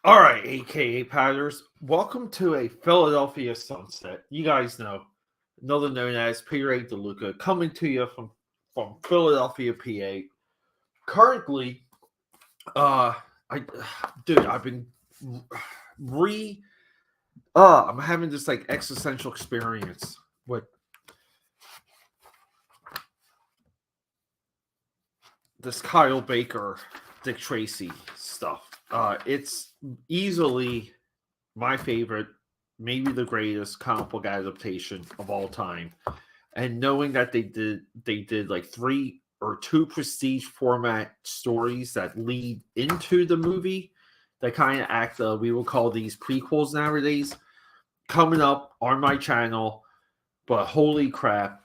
All right, AKA Padders, welcome to a Philadelphia sunset. You guys know, another known as Peter A. DeLuca, coming to you from Philadelphia, PA. Currently, I, dude, I've been re, I'm having this like existential experience with this Kyle Baker, Dick Tracy stuff. It's easily my favorite, maybe the greatest comic book adaptation of all time. And knowing that they did like three or two prestige format stories that lead into the movie that kind of act we will call these prequels nowadays coming up on my channel. But holy crap.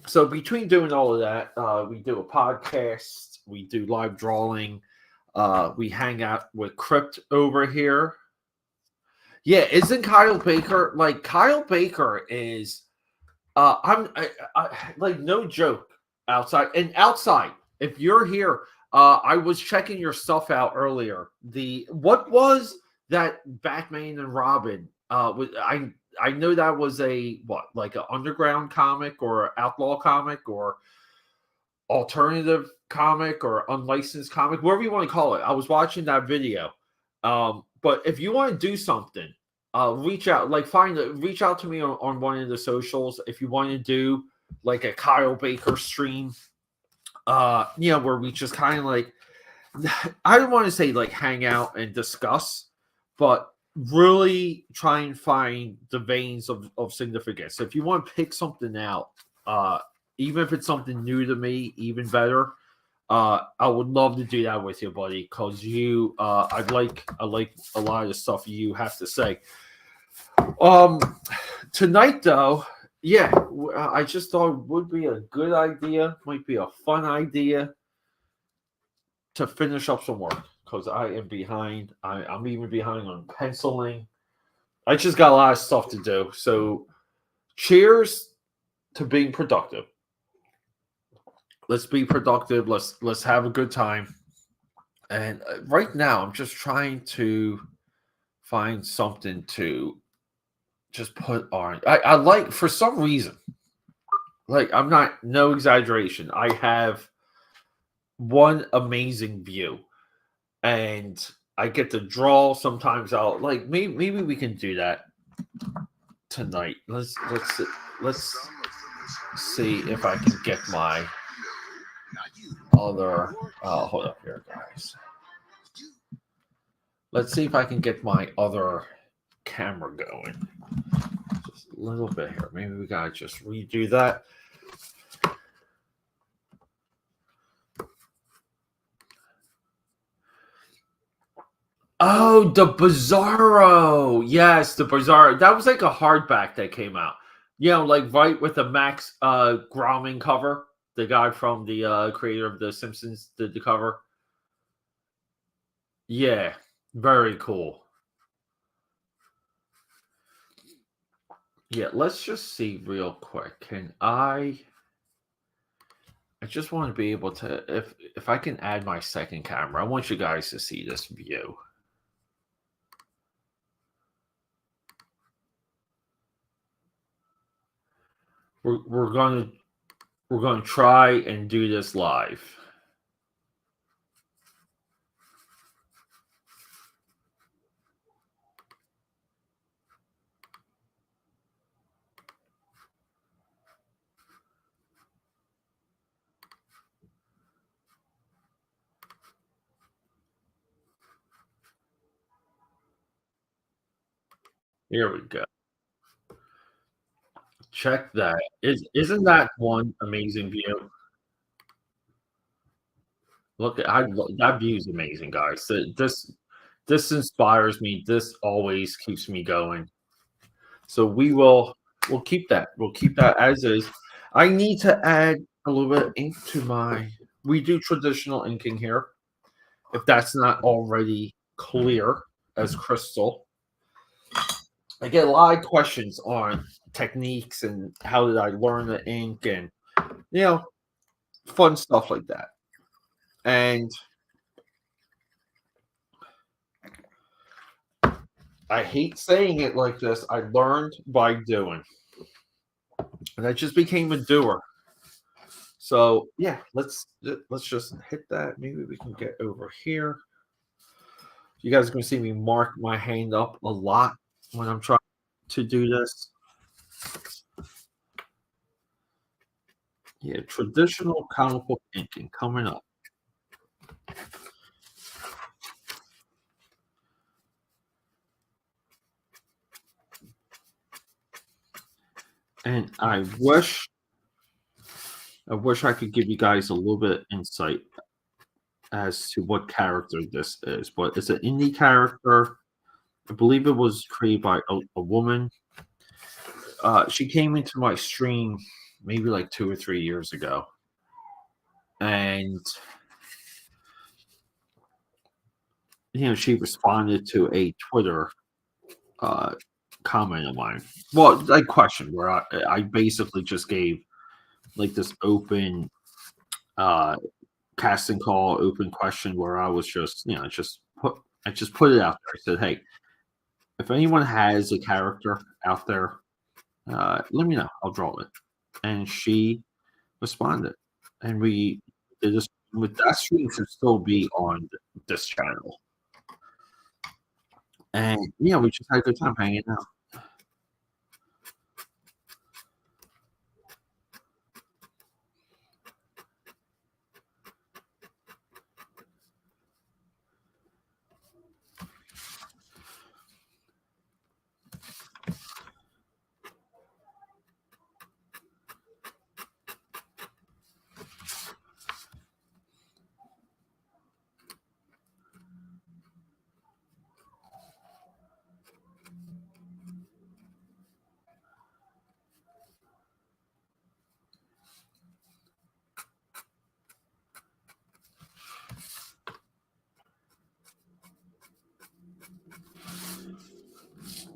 So between doing all of that, we do a podcast, we do live drawing, we hang out with Crypt over here. Yeah, isn't Kyle Baker like Kyle Baker is like no joke outside and outside. If you're here, I was checking your stuff out earlier. The what was that Batman and Robin? I know that was a what like an underground comic or outlaw comic or alternative comic or unlicensed comic, whatever you want to call it. I was watching that video. But if you want to do something, reach out, like reach out to me on one of the socials if you want to do like a Kyle Baker stream. Where we just kind of like I don't want to say like hang out and discuss, but really try and find the veins of significance. So if you want to pick something out, even if it's something new to me, even better. I would love to do that with you, buddy, because I like a lot of the stuff you have to say. Um, Tonight though, yeah, I just thought it would be a good idea, might be a fun idea to finish up some work because I am behind. I'm even behind on penciling. I just got a lot of stuff to do. So, cheers to being productive. Let's be productive. Let's have a good time. And right now, I'm just trying to find something to just put on. I like for some reason, like I'm not no exaggeration. I have one amazing view, and I get to draw. Sometimes I'll like maybe we can do that tonight. Let's see if I can get my other. Hold up here, guys. Let's see if I can get my other camera going. Just a little bit here. Maybe we gotta just redo that. Oh, the Bizarro. Yes, the Bizarro. That was like a hardback that came out. Like right with the Max Groening cover. The guy from the creator of The Simpsons did the cover. Yeah, very cool. Yeah, let's just see real quick. I just want to be able to if I can add my second camera. I want you guys to see this view. We're gonna try and do this live. Here we go. Check that. Isn't that one amazing view? Look at that view is amazing, guys. This inspires me. This always keeps me going. So we'll keep that. We'll keep that as is. I need to add a little bit of ink to my. We do traditional inking here. If that's not already clear as crystal, I get a lot of questions on techniques and how did I learn the ink and you know fun stuff like that. And I hate saying it like this. I learned by doing, and I just became a doer. So yeah, let's just hit that. Maybe we can get over here. You guys are gonna see me mark my hand up a lot when I'm trying to do this. Yeah, traditional comic book inking coming up. And I wish I could give you guys a little bit of insight as to what character this is, but it's an indie character. I believe it was created by a woman. She came into my stream maybe like 2 or 3 years ago, and she responded to a Twitter uh, comment of mine. Well, a question where I basically just gave like this open uh, casting call, open question where I was just I just put it out there. I said, hey, if anyone has a character out there, let me know. I'll draw it. And she responded, and we did this. With that stream should still be on this channel, and we just had a good time hanging out.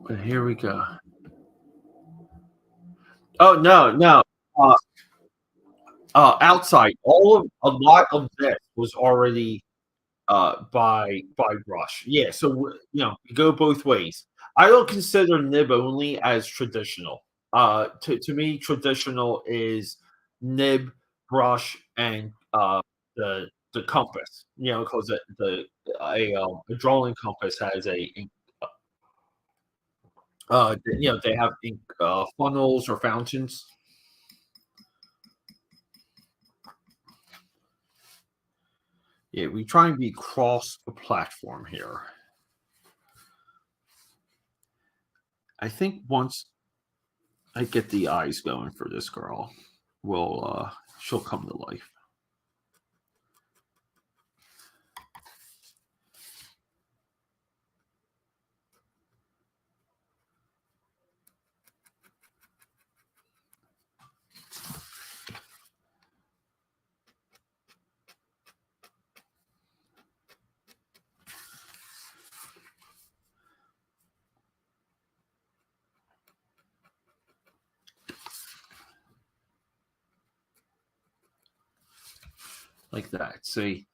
But here we go. Oh no, no. Uh, Outside, a lot of this was already by Rush. Yeah, so you go both ways. I don't consider nib only as traditional. To me, traditional is nib, brush, and the compass. Because a drawing compass has they have ink funnels or fountains. Yeah, we try and be cross the platform here. I think once I get the eyes going for this girl, she'll come to life. Like that. See,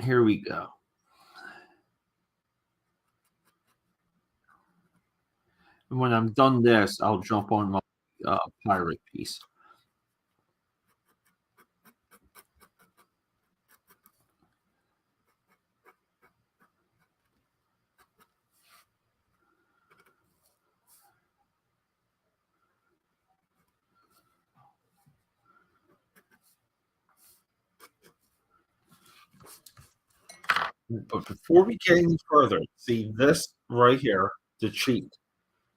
here we go. And when I'm done this, I'll jump on my pirate piece. But before we get any further, see this right here, the cheat.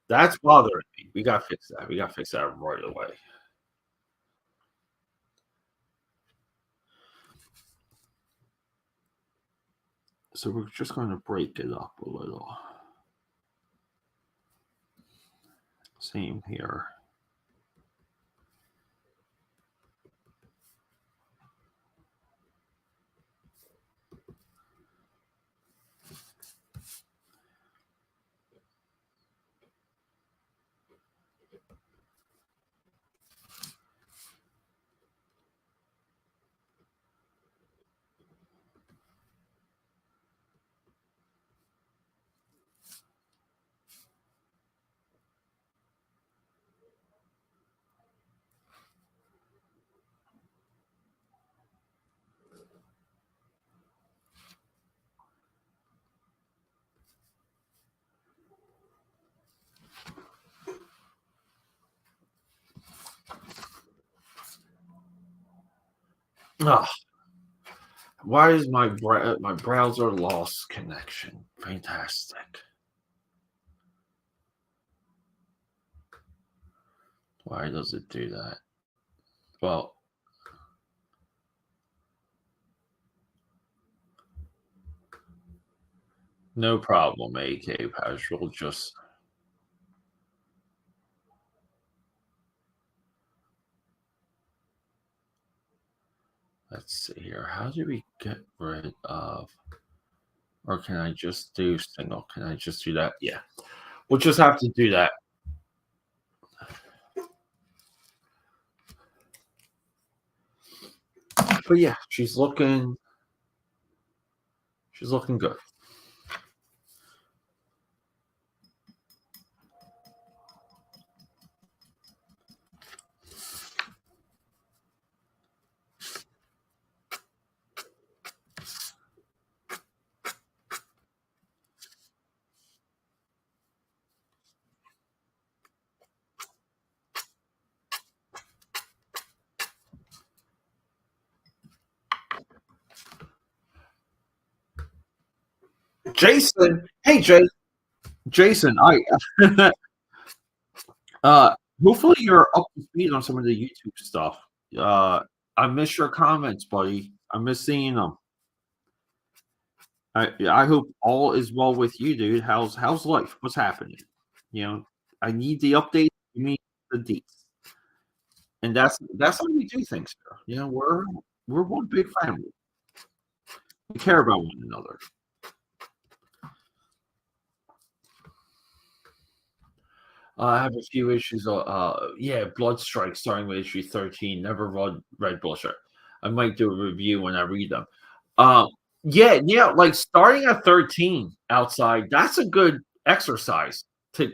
That's bothering me. We gotta fix that. We gotta fix that right away. So we're just going to break it up a little. Same here. Ugh, why is my browser lost connection? Fantastic. Why does it do that? Well, no problem, AKAPAD. We'll just let's see here. How do we get rid of, or can I just do single? Can I just do that? Yeah, we'll just have to do that. But yeah, she's looking good. Jason, hey Jason, I uh hopefully you're up to speed on some of the YouTube stuff. Uh I miss your comments, buddy. I miss seeing them. I hope all is well with you, dude. How's life? What's happening? You know, I need the update. You need the deets, and that's how we do things here. You know, we're one big family. We care about one another. I have a few issues. Yeah, Blood Strike, starting with issue 13. Never read Blood Strike. I might do a review when I read them. Um, yeah, like starting at 13 outside. That's a good exercise to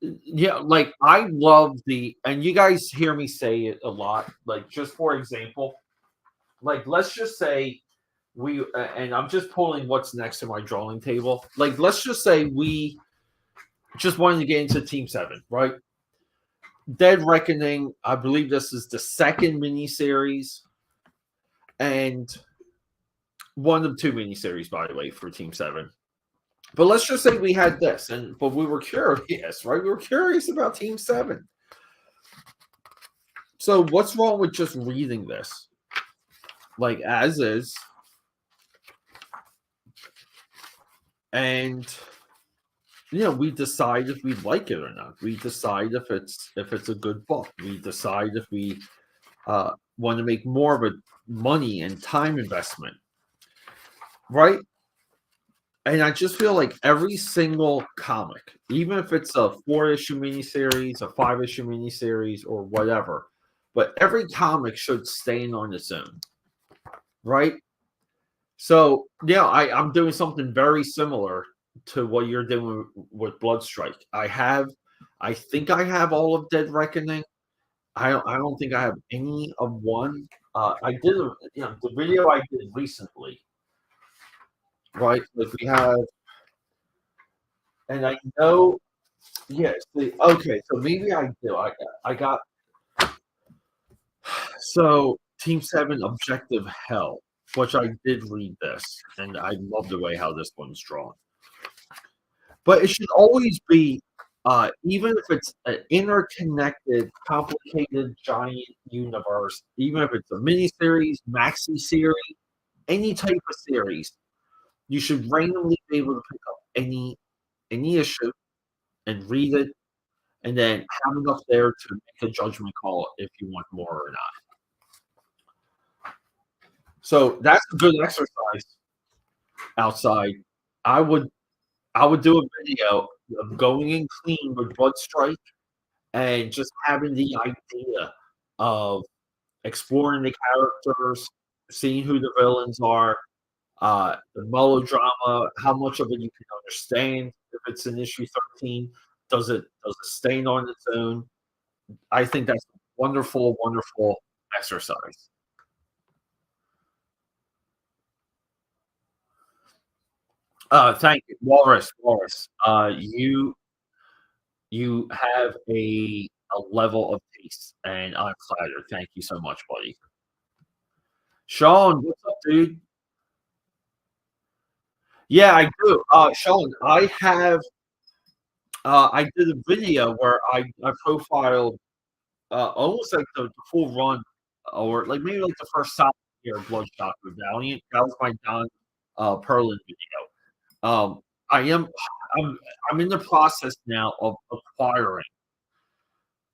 yeah, like I love and you guys hear me say it a lot. Like, just for example, like let's just say and I'm just pulling what's next to my drawing table. Like, let's just say we just wanted to get into Team Seven, right? Dead Reckoning. I believe this is the second miniseries and one of two miniseries, by the way, for Team Seven. But let's just say we had this, but we were curious, right? We were curious about Team Seven. So what's wrong with just reading this, like as is, and we decide if we like it or not. We decide if it's a good book. We decide if we want to make more of a money and time investment, right? And I just feel like every single comic, even if it's a 4-issue miniseries, a 5-issue miniseries, or whatever, but every comic should stand on its own, right? So yeah, I'm doing something very similar to what you're doing with Bloodstrike. I think I have all of Dead Reckoning. I don't think I have any of one. I did the video I did recently, right? Like we have, and I know, yes. Okay, so maybe I do. I got so Team Seven Objective Hell, which I did read this, and I love the way how this one's drawn. But it should always be, even if it's an interconnected, complicated, giant universe, even if it's a miniseries, maxi series, any type of series, you should randomly be able to pick up any issue and read it, and then have enough there to make a judgment call if you want more or not. So that's a good exercise outside. I would I would do a video of going in clean with Blood Strike and just having the idea of exploring the characters, seeing who the villains are, the melodrama, how much of it you can understand. If it's in issue 13, does it stand on its own? I think that's a wonderful, wonderful exercise. Thank you, Walrus. Walrus. You have a level of taste, and I'm flattered. Thank you so much, buddy. Sean, what's up, dude? Yeah, I do. Sean, I did a video where I profiled almost like the full run, or like maybe like the first solid year of Bloodshot with Valiant. That was my Don Perlin video. I am I'm I'm in the process now of acquiring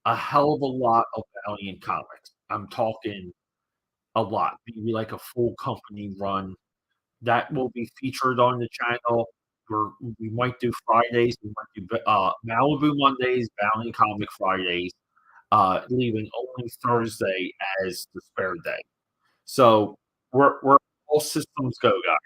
a hell of a lot of Valiant comics. I'm talking a lot, maybe like a full company run that will be featured on the channel. We might do Fridays, we might do Malibu Mondays, Valiant Comic Fridays, leaving only Thursday as the spare day. So we're all systems go, guys.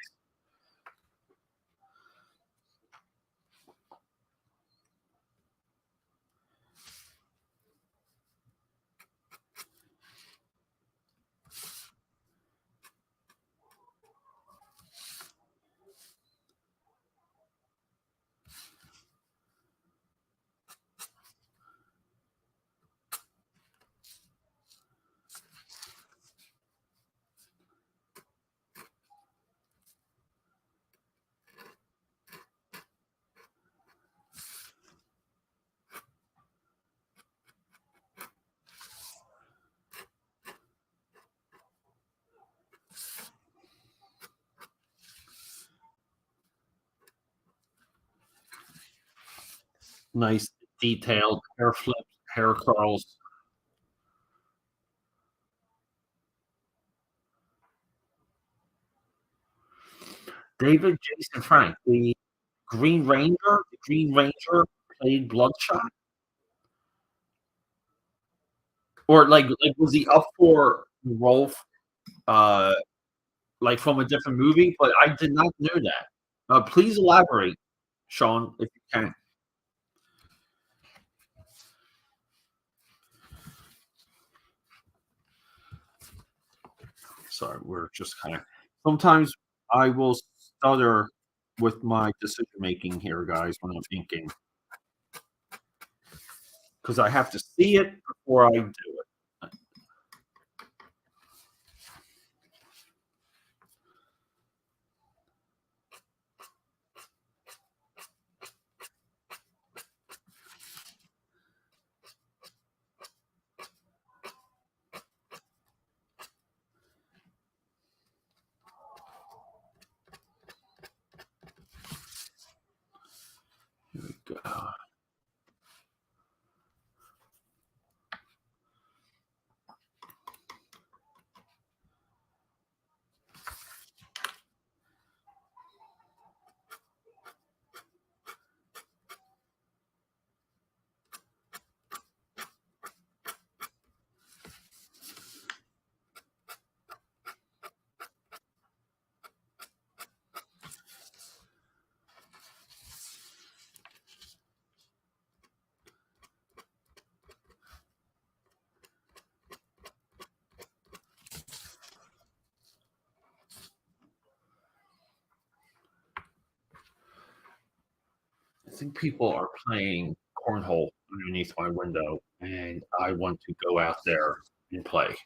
Nice detailed hair flips, hair curls. David Jason Frank, the Green Ranger played Bloodshot, or like was he up for the role, uh, like from a different movie? But I did not know that. Please elaborate, Sean, if you can. Sorry, we're just kind of. Sometimes I will stutter with my decision making here, guys, when I'm inking, because I have to see it before I do it. I think people are playing cornhole underneath my window, and I want to go out there and play.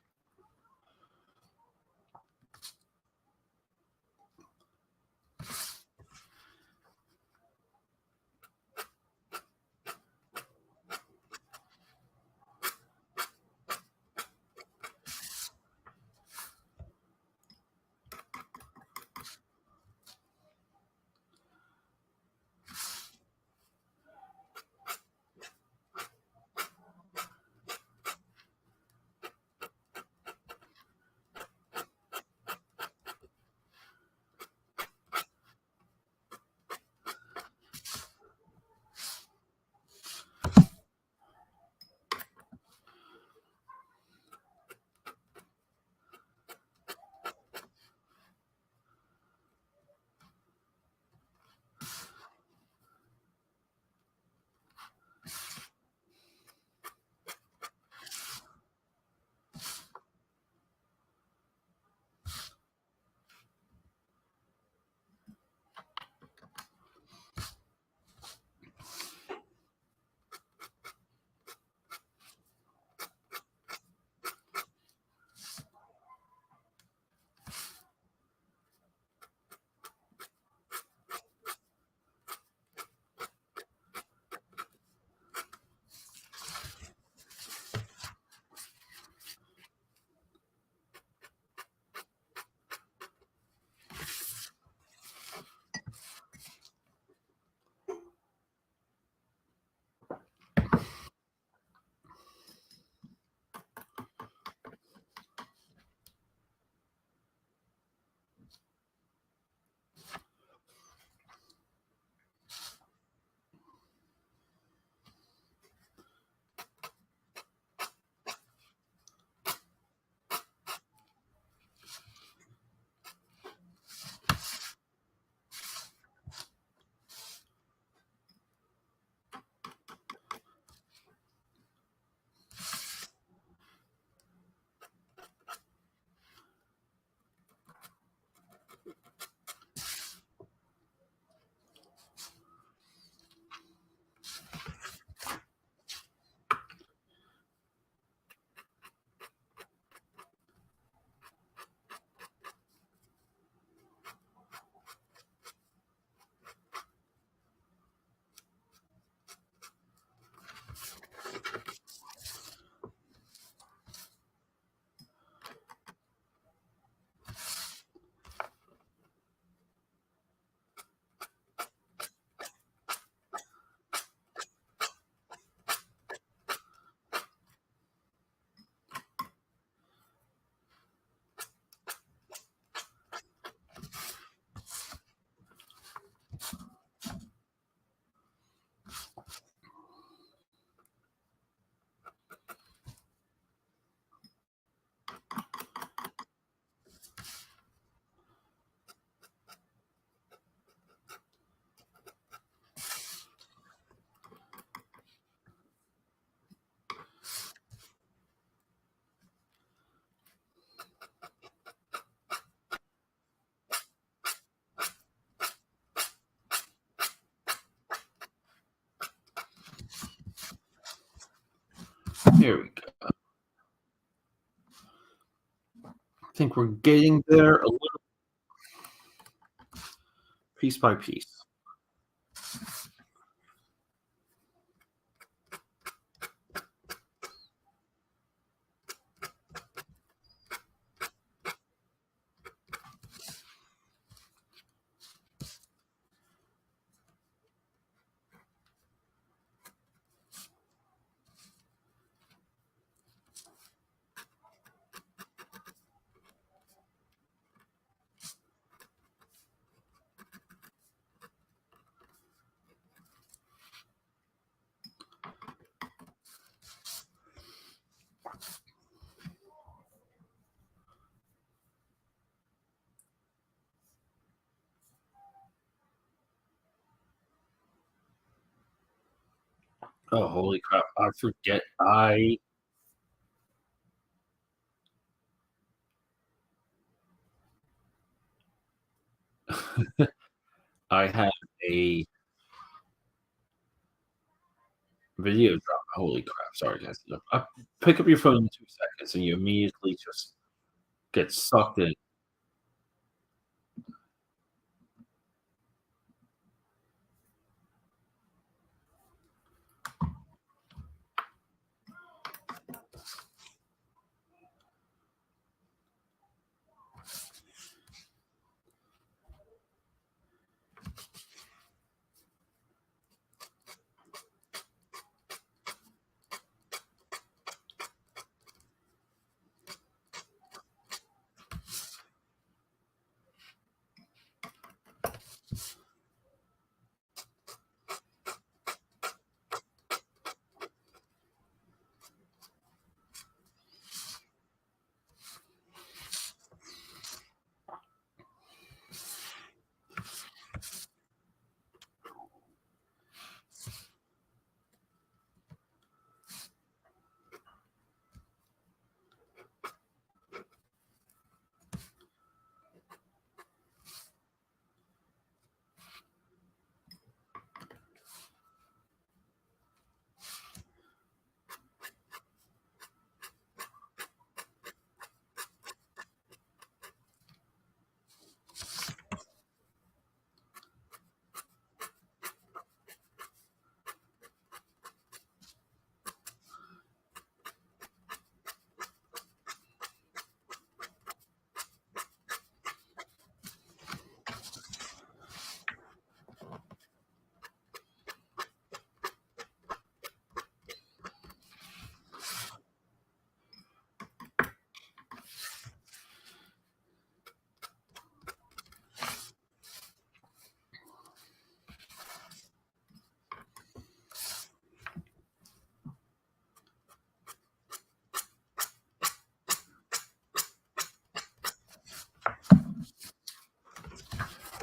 Here we go. I think we're getting there a little piece by piece. Oh, holy crap. I forget. I have a video drop. Holy crap. Sorry, guys. Pick up your phone in 2 seconds and you immediately just get sucked in.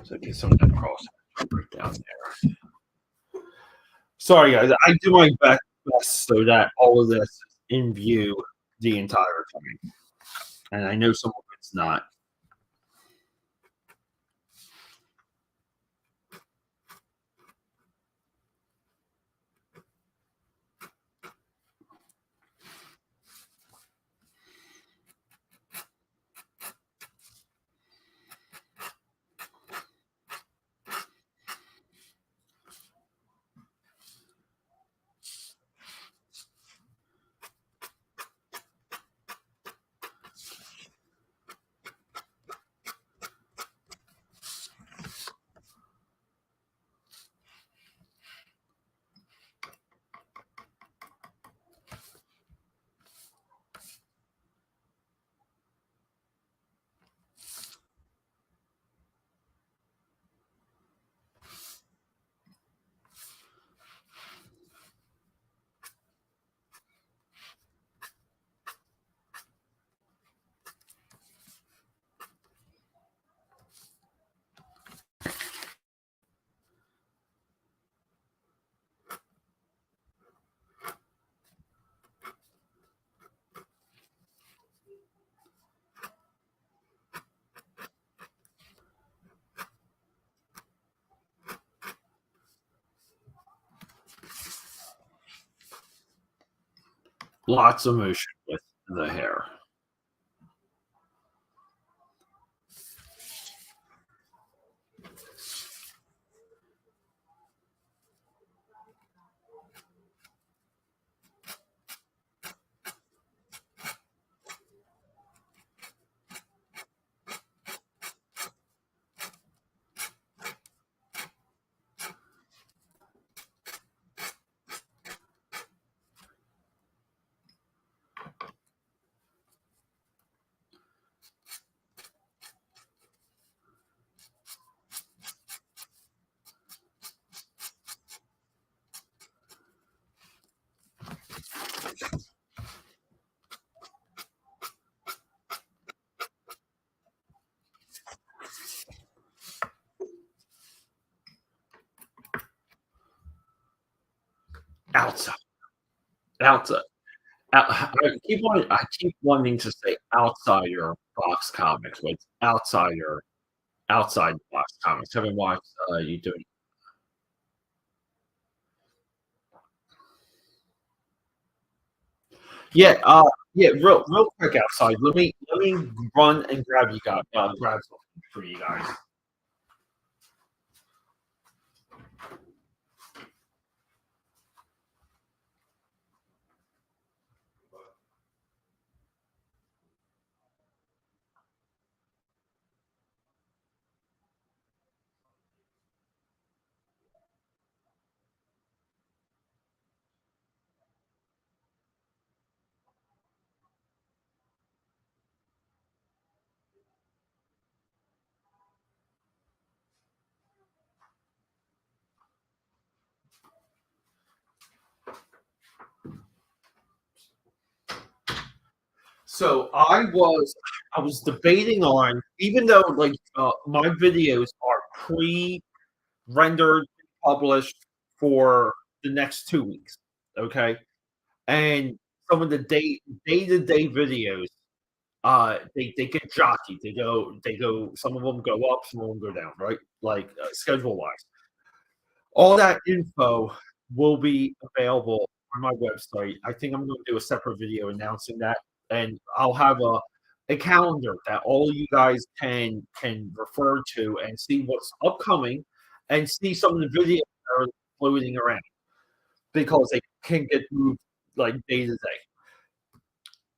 So get some of that cross right down there. Sorry, guys. I do my best so that all of this is in view the entire time. And I know some of it's not. Lots of motion with the hair. Outside, outside. I keep wanting to say outsider box comics, but it's outside box comics. Haven't watched you doing. Yeah, yeah, real quick outside. Let me run and grab you guys grab something for you guys. So I was debating on, even though like my videos are pre-rendered, published for the next 2 weeks. Okay. And some of the day-to-day videos, they get jockeyed. They go some of them go up, some of them go down, right? Like schedule wise. All that info will be available on my website. I think I'm going to do a separate video announcing that, and I'll have a calendar that all you guys can refer to and see what's upcoming, and see some of the videos that are floating around because they can get moved like day to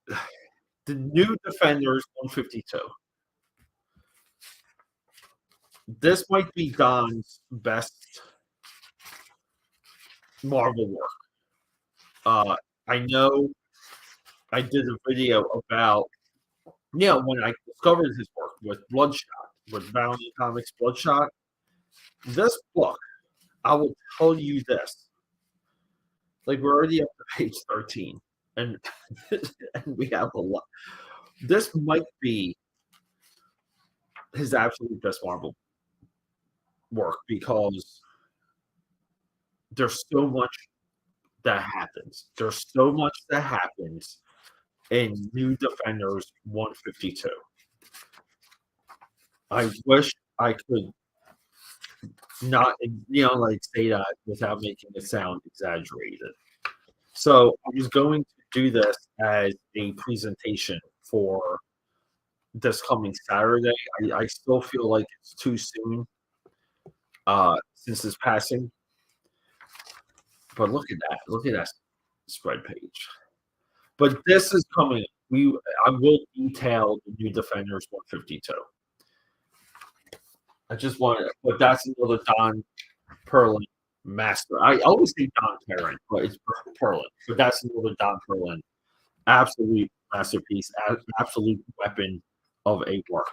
day. The new Defenders 152. This might be Don's best Marvel work. I know I did a video about, when I discovered his work with Bloodshot, with Valiant Comics Bloodshot. This book, I will tell you this, like we're already up to page 13, and and we have a lot. This might be his absolute best Marvel work because there's so much that happens. There's so much that happens in New Defenders 152. I wish I could not, like say that without making it sound exaggerated. So I was going to do this as a presentation for this coming Saturday. I still feel like it's too soon since his passing. But look at that. Look at that spread page. But this is coming. I will detail the New Defenders 152. I just want to, but that's another Don Perlin master. I always say Don Perrin, but it's Perlin. But that's another Don Perlin absolute masterpiece, absolute weapon of a work.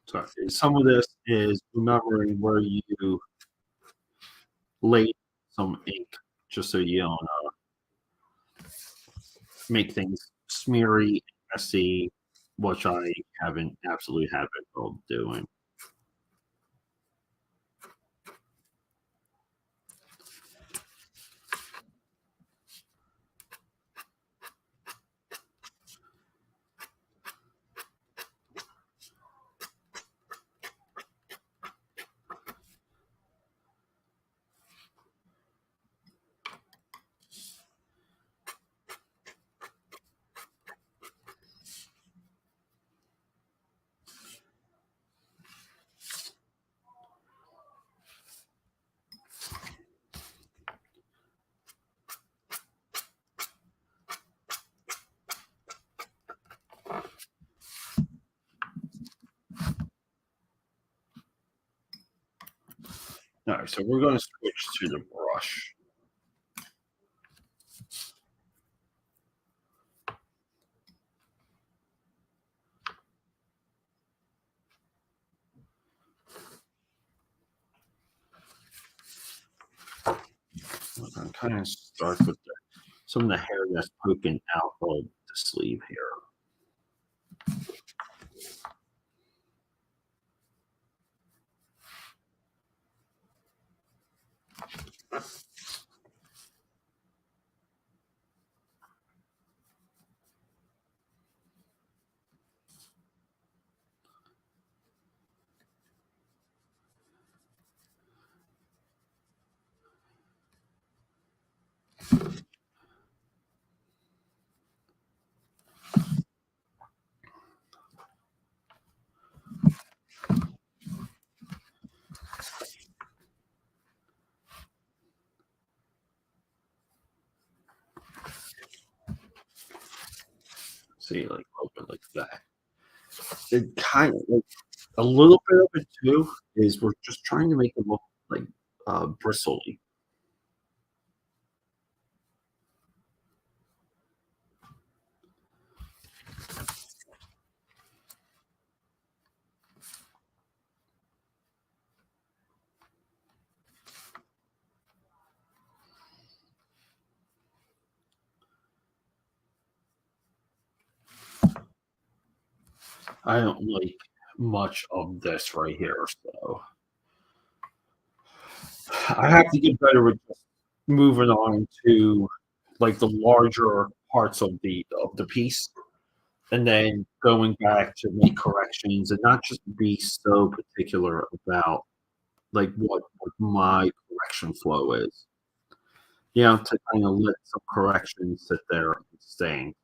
So some of this is remembering where you laid some ink, just so you don't make things smeary, messy, which I haven't absolutely habit of doing. All right, so we're going to switch to the brush. We're going to kind of start with some of the hair that's poking out of the sleeve here. See, like a little bit like that. It kind of like a little bit of it too is we're just trying to make it look like bristly. I don't like much of this right here, so I have to get better with just moving on to like the larger parts of the piece, and then going back to make corrections and not just be so particular about like what my correction flow is. You know, to kind of let some corrections sit there and stay.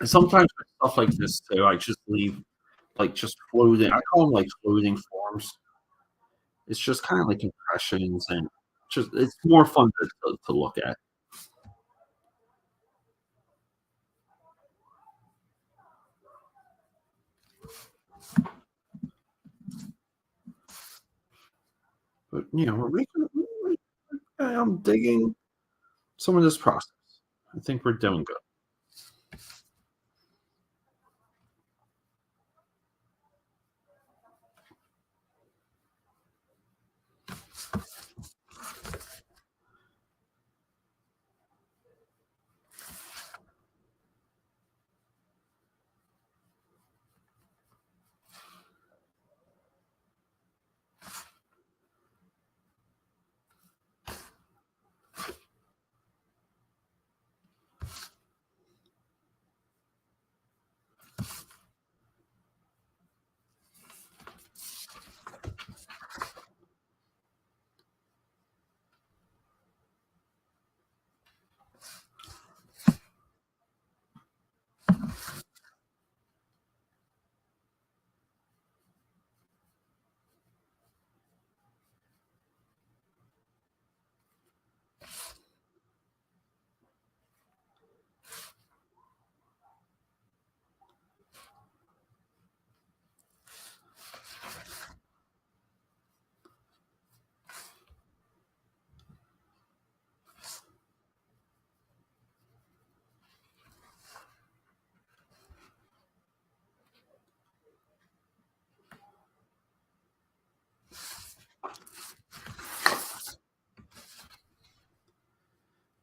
And sometimes with stuff like this too, I just leave like just floating. I call them like floating forms. It's just kind of like impressions and just it's more fun to look at. But I'm digging some of this process. I think we're doing good.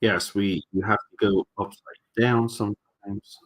Yes, we you have to go upside down sometimes.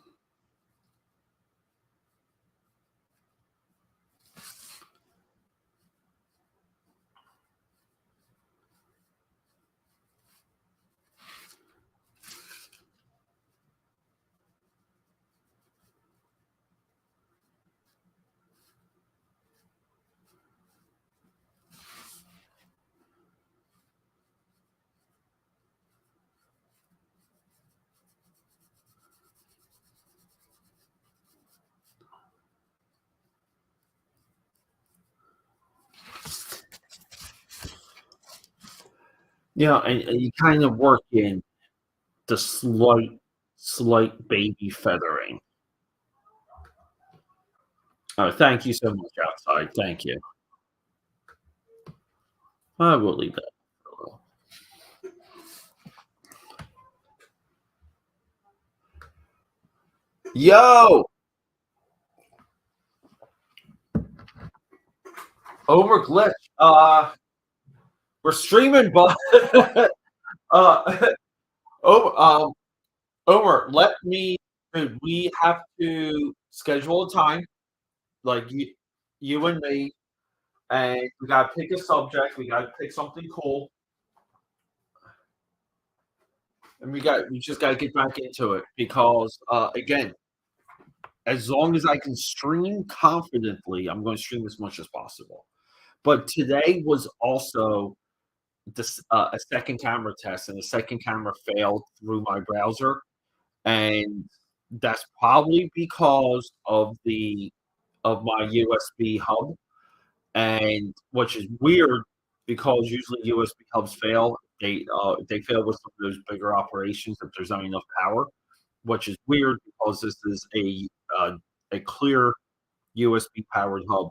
And you kind of work in the slight baby feathering. Oh, thank you so much outside. Thank you. I will leave that for a little. Yo, over glitch. We're streaming, but uh, over, over. Let me. Dude, we have to schedule a time, like you and me, and we gotta pick a subject. We gotta pick something cool, and we just gotta get back into it because again, as long as I can stream confidently, I'm going to stream as much as possible. But today was also a second camera test, and the second camera failed through my browser, and that's probably because of my USB hub, and which is weird because usually USB hubs fail. They fail with some of those bigger operations if there's not enough power, which is weird because this is a clear USB powered hub.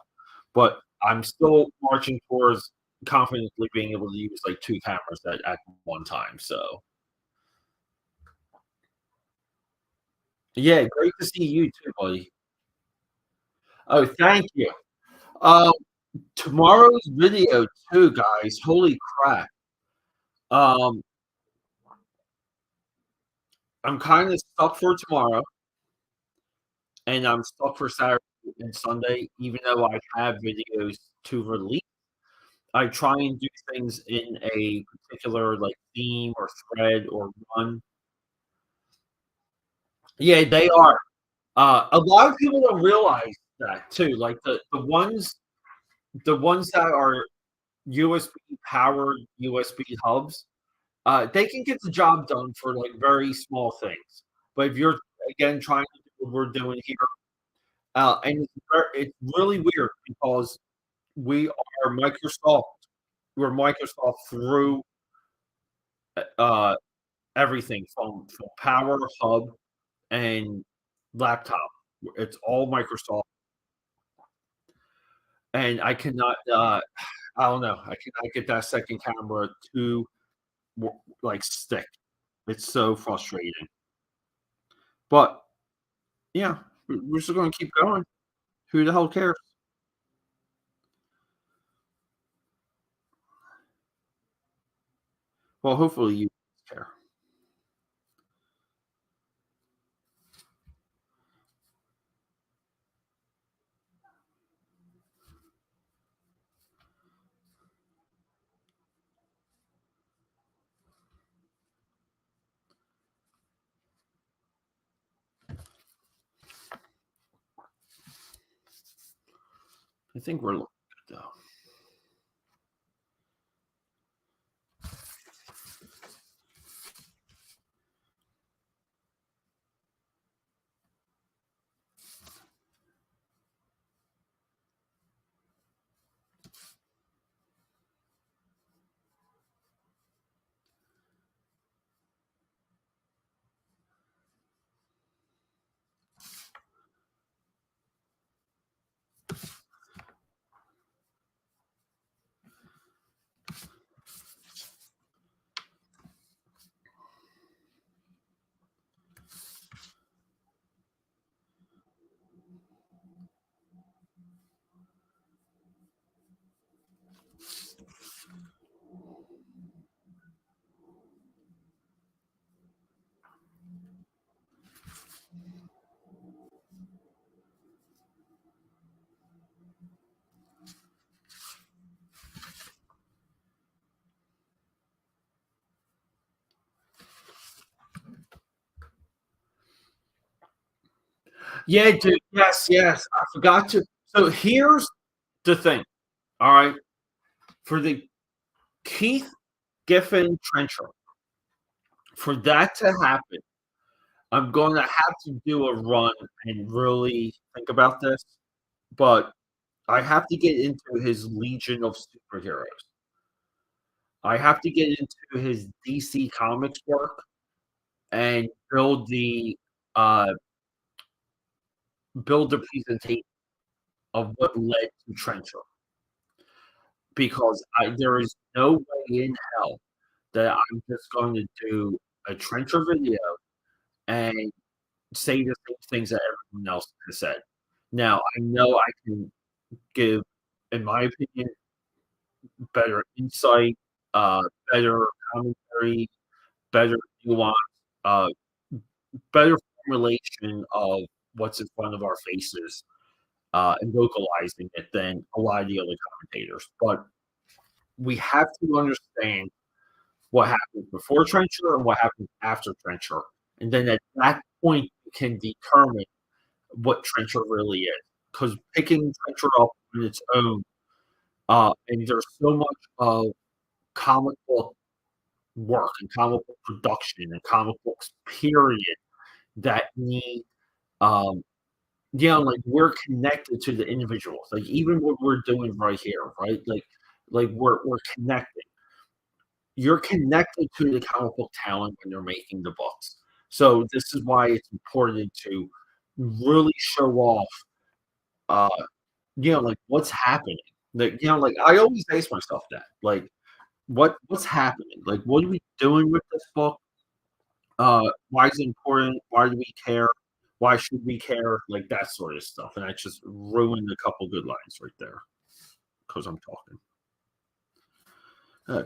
But I'm still marching towards confidently being able to use like two cameras at one time. So yeah, great to see you too, buddy. Oh, thank you. Um, Tomorrow's video too, guys. Holy crap. Um, I'm kind of stuck for tomorrow, and I'm stuck for Saturday and Sunday, even though I have videos to release. I try and do things in a particular like theme or thread or run. Yeah, they are. A lot of people don't realize that too. Like the ones that are USB powered USB hubs, they can get the job done for like very small things. But if you're again trying to do what we're doing here, and it's really weird because we are Microsoft. We're Microsoft through uh, everything from power, hub, and laptop. It's all Microsoft, and I cannot. I don't know. I cannot get that second camera to like stick. It's so frustrating. But yeah, we're just going to keep going. Who the hell cares? Well, hopefully you care. I think we're looking good though. Yeah, dude. Yes, yes. I forgot to. So here's the thing. All right. For the Keith Giffen Trencher, for that to happen, I'm going to have to do a run and really think about this. But I have to get into his Legion of Superheroes. I have to get into his DC Comics work and uh, build the presentation of what led to Trencher, because there is no way in hell that I'm just going to do a Trencher video and say the same things that everyone else has said. Now, I know I can give, in my opinion, better insight, uh, better commentary, better nuance, uh, better formulation of what's in front of our faces, and vocalizing it than a lot of the other commentators. But we have to understand what happened before Trencher and what happened after Trencher. And then at that point, you can determine what Trencher really is. Because picking Trencher up on its own, and there's so much of comic book work and comic book production and comic books, period, that need, um, like we're connected to the individuals. Like even what we're doing right here, right? Like we're connected. You're connected to the comic book talent when they're making the books. So this is why it's important to really show off, uh, like what's happening. Like, like I always ask myself that, like, what's happening? Like, what are we doing with this book? Why is it important? Why do we care? Why should we care? Like that sort of stuff. And I just ruined a couple good lines right there because I'm talking. Uh,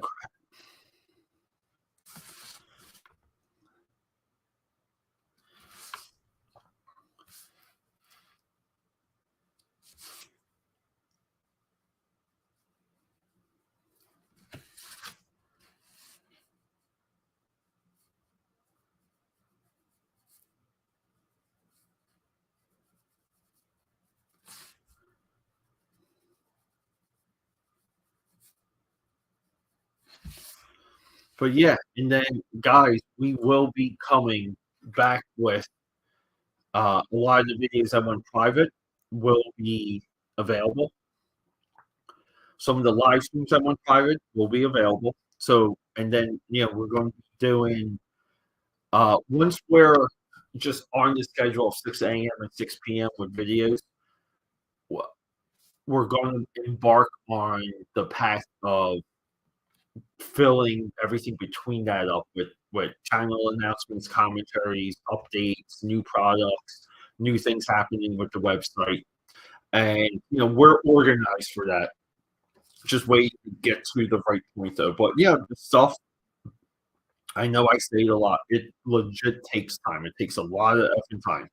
but yeah, and then guys, we will be coming back with a lot of the videos I went private will be available. Some of the live streams I went private will be available. So, and then we're going to be doing once we're just on the schedule of 6 a.m. and 6 p.m. with videos. we're going to embark on the path of filling everything between that up with channel announcements, commentaries, updates, new products, new things happening with the website. And we're organized for that. Just wait to get to the right point though. But yeah, the stuff, I know I say it a lot. It legit takes time. It takes a lot of effing time.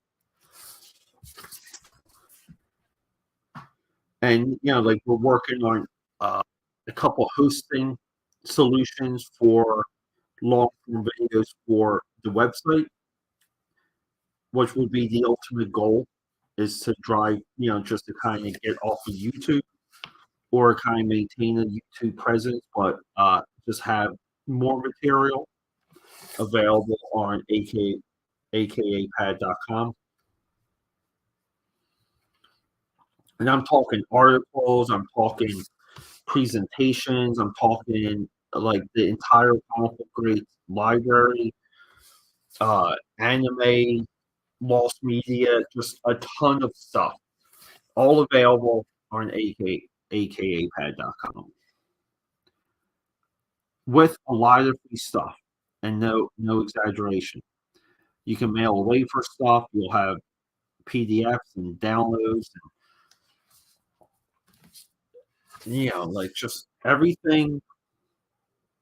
And like we're working on a couple hosting solutions for long form videos for the website, which would be the ultimate goal, is to drive, just to kind of get off of YouTube or kind of maintain a YouTube presence, but just have more material available on akapad.com. And I'm talking articles, I'm talking presentations, I'm talking like the entire comic book greats library, anime, lost media, just a ton of stuff, all available on akapad.com with a lot of free stuff and no exaggeration. You can mail away for stuff. You'll have PDFs and downloads, and like just everything,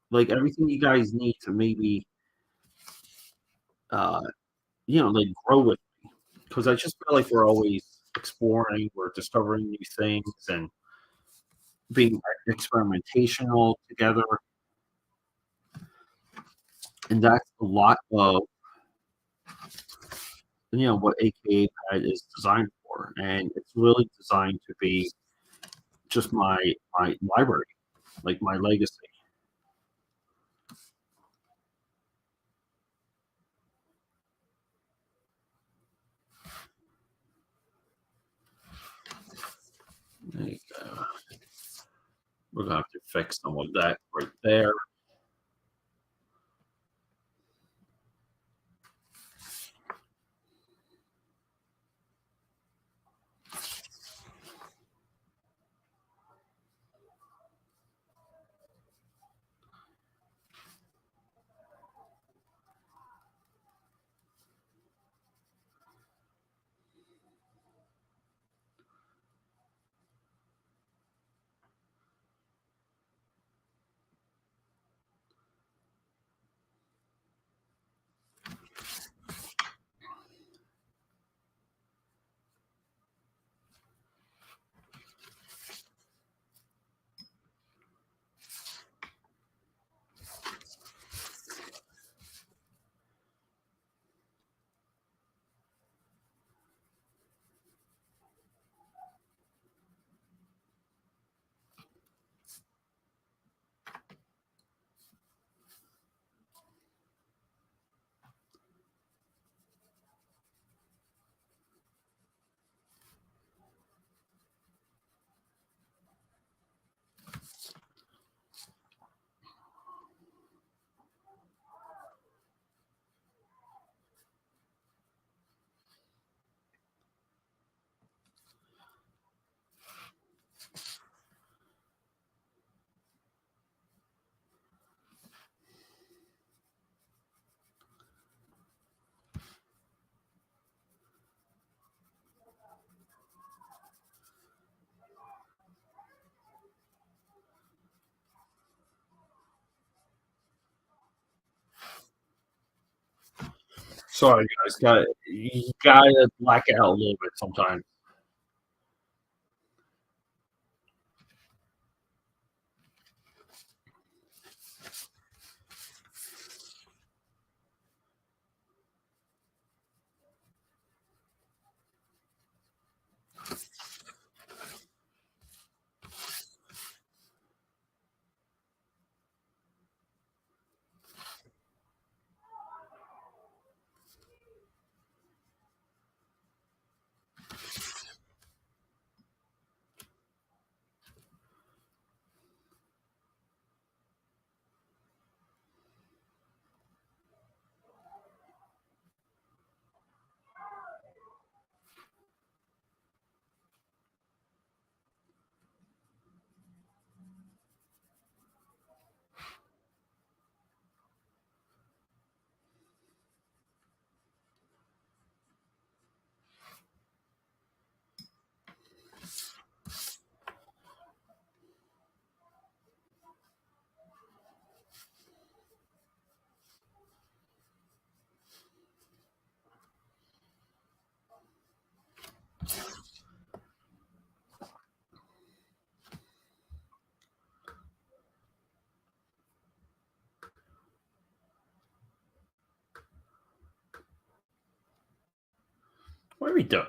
like everything you guys need to maybe uh like grow with me, because I just feel like we're always exploring, we're discovering new things and being experimentational together. And that's a lot of what AKA Pad is designed for, and it's really designed to be just my library, like my legacy. There you go. We're gonna have to fix some of that right there. Sorry, guys. You gotta black out a little bit sometimes. we don't.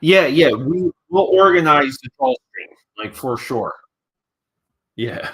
Yeah, yeah, we'll organize the call stream, like, for sure. Yeah.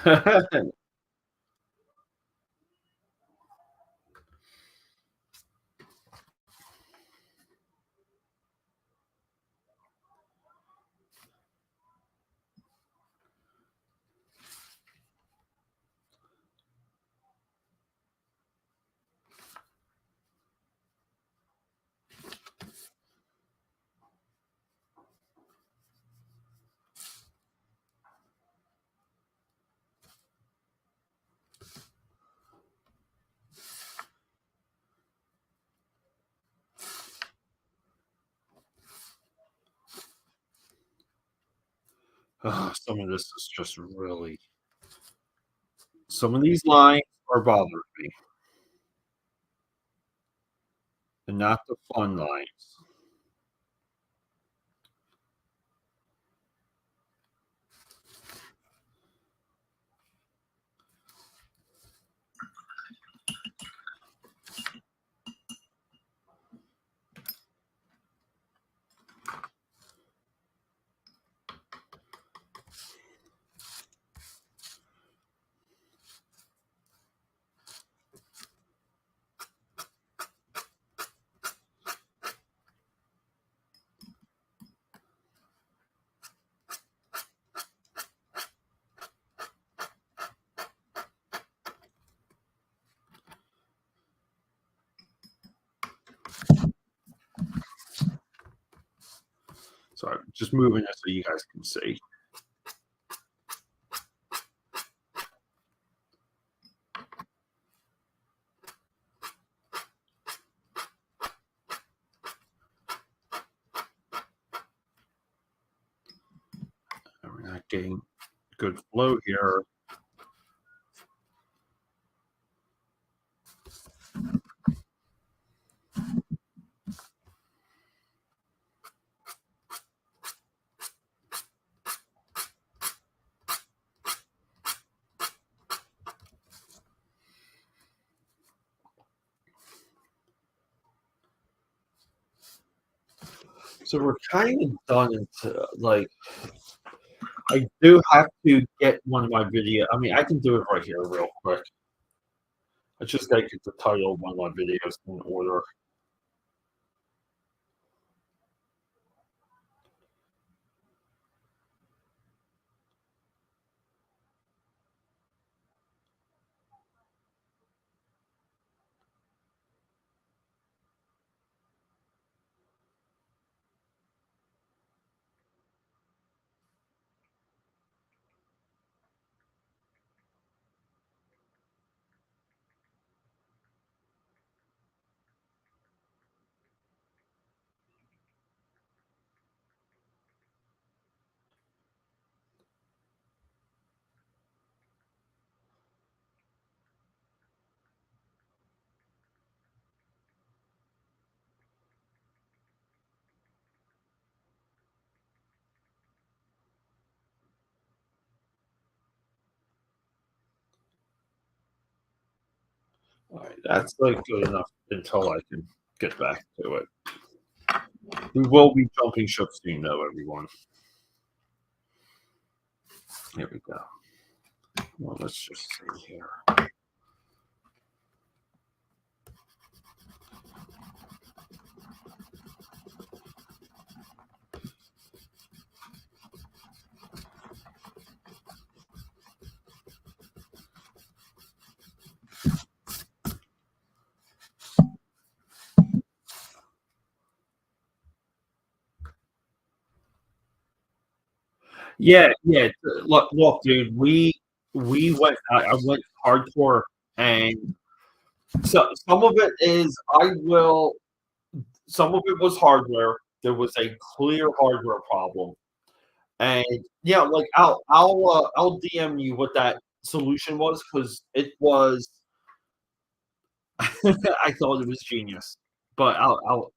Some of this is just really some of these lines are bothering me, and not the fun lines. So I'm just moving it so you guys can see. And we're not getting good flow here. So we're kind of done into like I do have to get one of my video. I mean, I can do it right here real quick. I just gotta get the title of one of my videos in order. All right, that's like good enough until I can get back to it. We will be jumping ship soon, though, everyone. Here we go. Well, let's just see here. Yeah, yeah. Look, dude. We went. I went hardcore, and so some of it is I will. Some of it was hardware. There was a clear hardware problem, and yeah, like I'll DM you what that solution was because it was. I thought it was genius, but I'll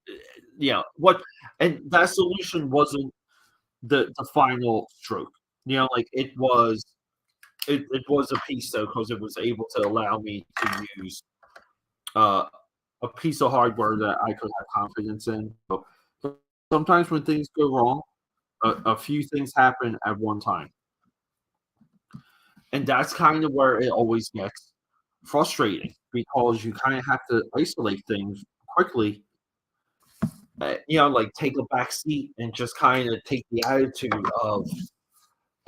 yeah. What and that solution wasn't the final stroke. Like it was a piece though because it was able to allow me to use uh, a piece of hardware that I could have confidence in. So sometimes when things go wrong, a few things happen at one time, and that's kind of where it always gets frustrating because you kind of have to isolate things quickly. Like take a back seat and just kind of take the attitude of,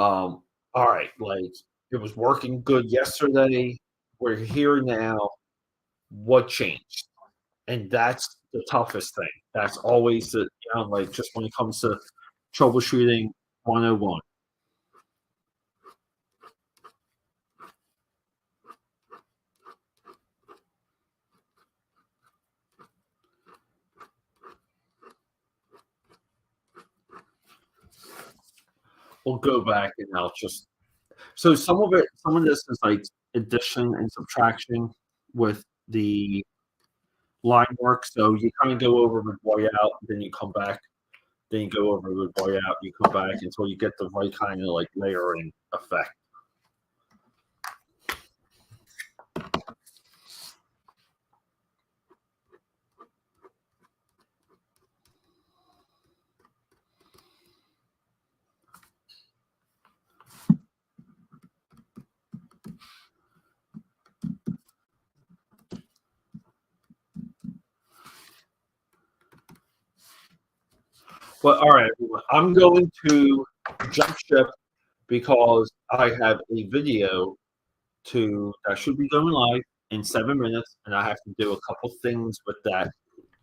all right, like it was working good yesterday. We're here now. What changed? And that's the toughest thing. That's always like just when it comes to troubleshooting 101. We'll go back and I'll just so some of this is like addition and subtraction with the line work. So you kind of go over with white out, then you come back, then you go over with white out, you come back until you get the right kind of like layering effect. But all right, everyone, I'm going to jump ship because I have a video to that should be going live in 7 minutes, and I have to do a couple things with that,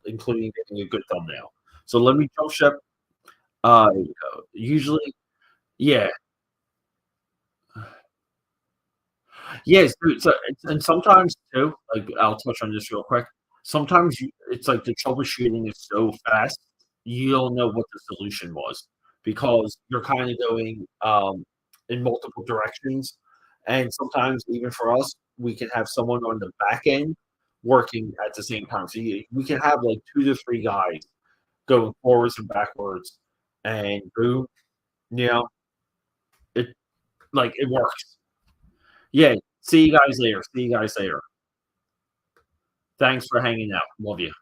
including getting a good thumbnail. So let me jump ship. There you go. Usually, yeah, yes, dude. So, and sometimes too, like I'll touch on this real quick. Sometimes it's like the troubleshooting is so fast, you don't know what the solution was because you're kind of going in multiple directions. And sometimes, even for us, we can have someone on the back end working at the same time. So we can have like 2 to 3 guys going forwards and backwards, and boom, you know, it like it works. Yeah. See you guys later. See you guys later. Thanks for hanging out. Love you.